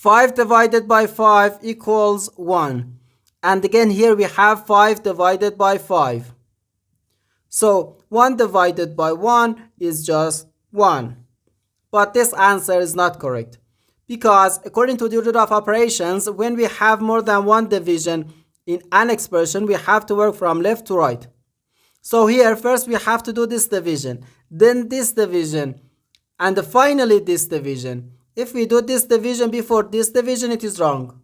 5 divided by 5 equals 1. And again here we have 5 divided by 5. So 1 divided by 1 is just 1. But this answer is not correct, because according to the order of operations, when we have more than one division in an expression, we have to work from left to right. So here first we have to do this division, then this division, and finally this division. If we do this division before this division, it is wrong.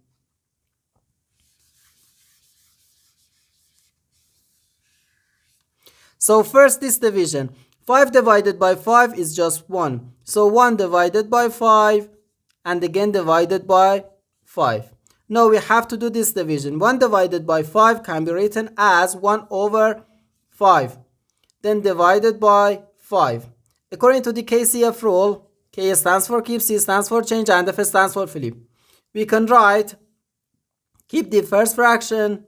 So first this division, 5 divided by 5 is just 1. So 1 divided by 5 and again divided by 5. Now we have to do this division. 1 divided by 5 can be written as 1 over 5. Then divided by 5. According to the KCF rule, K stands for keep, C stands for change, and F stands for flip. We can write keep the first fraction,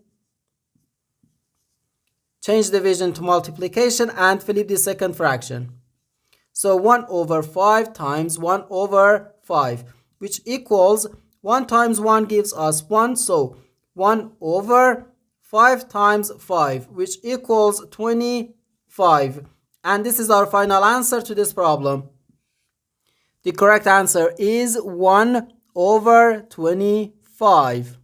change division to multiplication, and flip the second fraction. So 1 over 5 times 1 over 5, which equals 1 times 1 gives us 1. So 1 over 5 times 5, which equals 25. And this is our final answer to this problem. The correct answer is 1 over 25.